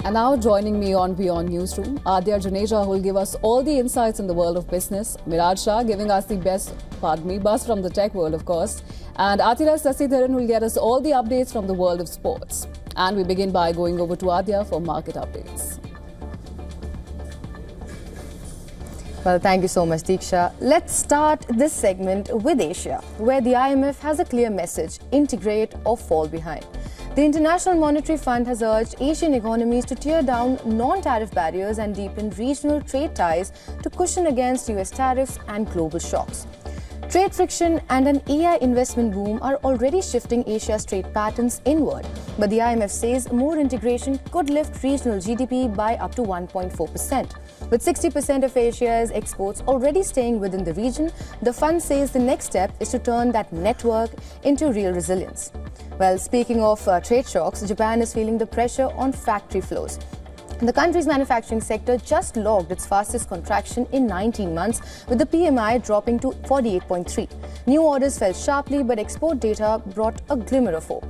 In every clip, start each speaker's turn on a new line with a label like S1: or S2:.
S1: And now joining me on Beyond Newsroom, Adya Juneja, who will give us all the insights in the world of business. Miraj Shah giving us the buzz from the tech world, of course. And Atira Sasidharan, who will get us all the updates from the world of sports. And we begin by going over to Adya for market updates.
S2: Well, thank you so much, Diksha. Let's start this segment with Asia, where the IMF has a clear message: integrate or fall behind. The International Monetary Fund has urged Asian economies to tear down non-tariff barriers and deepen regional trade ties to cushion against US tariffs and global shocks. Trade friction and an AI investment boom are already shifting Asia's trade patterns inward, but the IMF says more integration could lift regional GDP by up to 1.4%. With 60% of Asia's exports already staying within the region, the fund says the next step is to turn that network into real resilience. Well, speaking of trade shocks, Japan is feeling the pressure on factory flows. The country's manufacturing sector just logged its fastest contraction in 19 months, with the PMI dropping to 48.3. New orders fell sharply, but export data brought a glimmer of hope.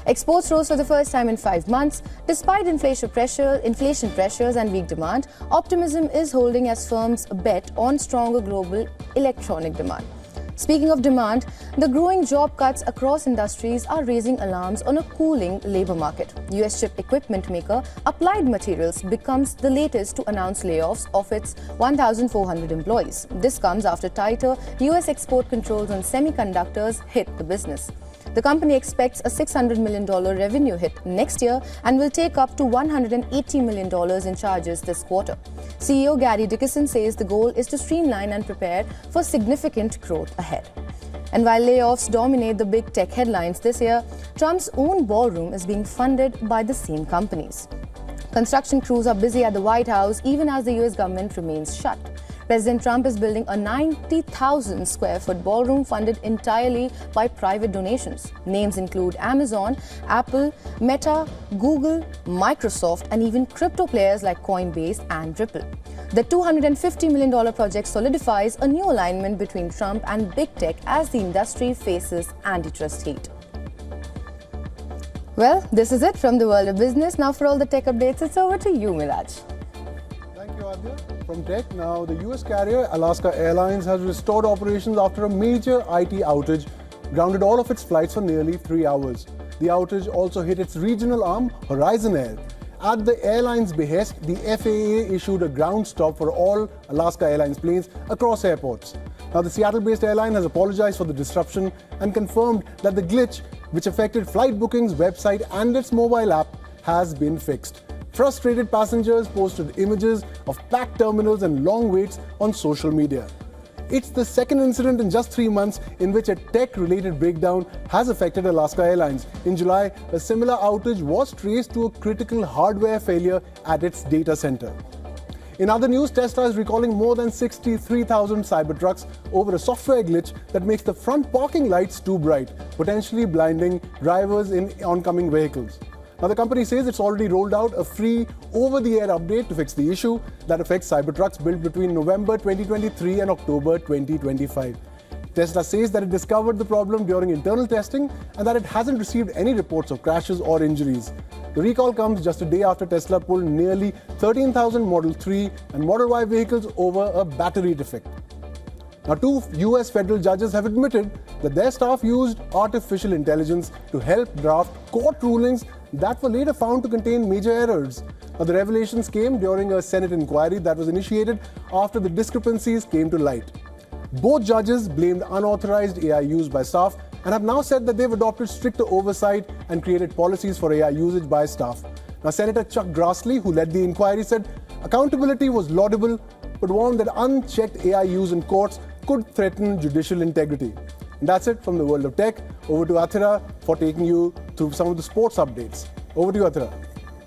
S2: Exports rose for the first time in 5 months. Despite inflation pressures and weak demand, optimism is holding as firms bet on stronger global electronic demand. Speaking of demand, the growing job cuts across industries are raising alarms on a cooling labor market. US chip equipment maker Applied Materials becomes the latest to announce layoffs of its 1,400 employees. This comes after tighter US export controls on semiconductors hit the business. The company expects a $600 million revenue hit next year and will take up to $180 million in charges this quarter. CEO Gary Dickerson says the goal is to streamline and prepare for significant growth ahead. And while layoffs dominate the big tech headlines this year, Trump's own ballroom is being funded by the same companies. Construction crews are busy at the White House even as the US government remains shut. President Trump is building a 90,000 square foot ballroom funded entirely by private donations. Names include Amazon, Apple, Meta, Google, Microsoft, and even crypto players like Coinbase and Ripple. The $250 million project solidifies a new alignment between Trump and big tech as the industry faces antitrust heat. Well, this is it from the world of business. Now for all the tech updates, it's over to you, Miraj.
S3: Thank you, Adya. From tech now, the US carrier Alaska Airlines has restored operations after a major IT outage grounded all of its flights for nearly 3 hours. The outage also hit its regional arm, Horizon Air. At the airline's behest, the FAA issued a ground stop for all Alaska Airlines planes across airports. Now, the Seattle-based airline has apologized for the disruption and confirmed that the glitch, which affected flight bookings, website and its mobile app, has been fixed. Frustrated passengers posted images of packed terminals and long waits on social media. It's the second incident in just 3 months in which a tech-related breakdown has affected Alaska Airlines. In July, a similar outage was traced to a critical hardware failure at its data center. In other news, Tesla is recalling more than 63,000 Cybertrucks over a software glitch that makes the front parking lights too bright, potentially blinding drivers in oncoming vehicles. Now, the company says it's already rolled out a free over-the-air update to fix the issue that affects Cybertrucks built between November 2023 and October 2025. Tesla says that it discovered the problem during internal testing and that it hasn't received any reports of crashes or injuries. The recall comes just a day after Tesla pulled nearly 13,000 Model 3 and Model Y vehicles over a battery defect. Now, 2 US federal judges have admitted that their staff used artificial intelligence to help draft court rulings that were later found to contain major errors. Now, the revelations came during a Senate inquiry that was initiated after the discrepancies came to light. Both judges blamed unauthorized AI use by staff and have now said that they've adopted stricter oversight and created policies for AI usage by staff. Now, Senator Chuck Grassley, who led the inquiry, said accountability was laudable, but warned that unchecked AI use in courts could threaten judicial integrity. And that's it from the world of tech. Over to Athira for taking you through some of the sports updates. Over to you, Athira.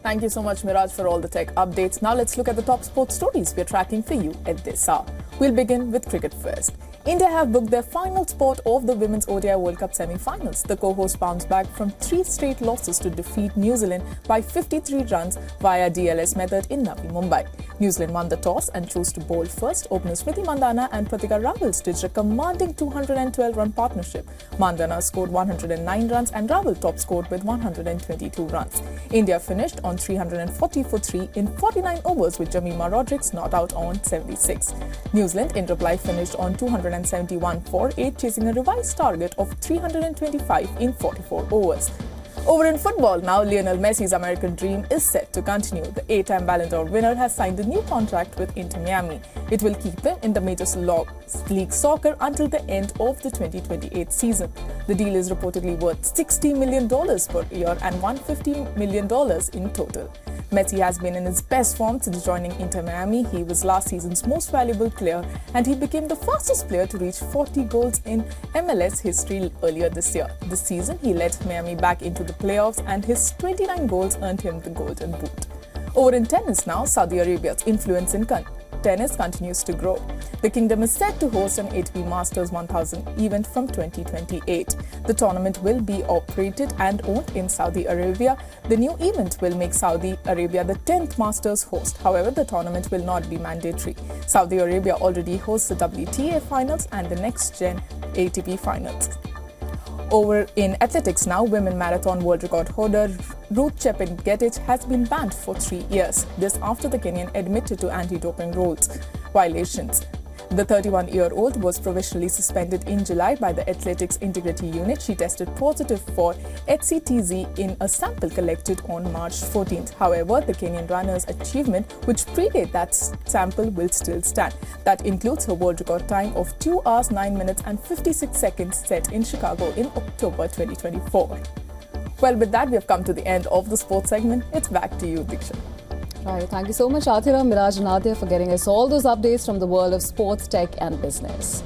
S1: Thank you so much, Miraj, for all the tech updates. Now let's look at the top sports stories we're tracking for you at this hour. We'll begin with cricket first.
S4: India have booked their final spot of the Women's ODI World Cup semi-finals. The co-hosts bounced back from 3 straight losses to defeat New Zealand by 53 runs via DLS method in Navi Mumbai. New Zealand won the toss and chose to bowl first. Openers Smriti Mandhana and Pratika Rawal stitched a commanding 212-run partnership. Mandhana scored 109 runs and Rawal top scored with 122 runs. India finished on 340 for 3 in 49 overs with Jemimah Rodrigues not out on 76. New Zealand in reply finished on 271 for 8, chasing a revised target of 325 in 44 overs. Over in football now, Lionel Messi's American dream is set to continue. The 8-time Ballon d'Or winner has signed a new contract with Inter Miami. It will keep him in the Major League Soccer until the end of the 2028 season. The deal is reportedly worth $60 million per year and $150 million in total. Messi has been in his best form since joining Inter Miami. He was last season's most valuable player and he became the fastest player to reach 40 goals in MLS history earlier this year. This season, he led Miami back into the playoffs and his 29 goals earned him the Golden Boot. Over in tennis now, Saudi Arabia's influence in tennis continues to grow. The kingdom is set to host an ATP Masters 1000 event from 2028. The tournament will be operated and owned in Saudi Arabia. The new event will make Saudi Arabia the 10th Masters host. However, the tournament will not be mandatory. Saudi Arabia already hosts the WTA finals and the next-gen ATP finals. Over in athletics now, women marathon world record holder Ruth Chepngetich has been banned for 3 years. This after the Kenyan admitted to anti-doping rules violations. The 31-year-old was provisionally suspended in July by the Athletics Integrity Unit. She tested positive for HCTZ in a sample collected on March 14th. However, the Kenyan runner's achievement, which predate that sample, will still stand. That includes her world record time of 2 hours, 9 minutes and 56 seconds set in Chicago in October 2024. Well, with that, we have come to the end of the sports segment. It's back to you, Diksha.
S1: Right. Thank you so much, Athira, Miraj and Adya, for getting us all those updates from the world of sports, tech and business.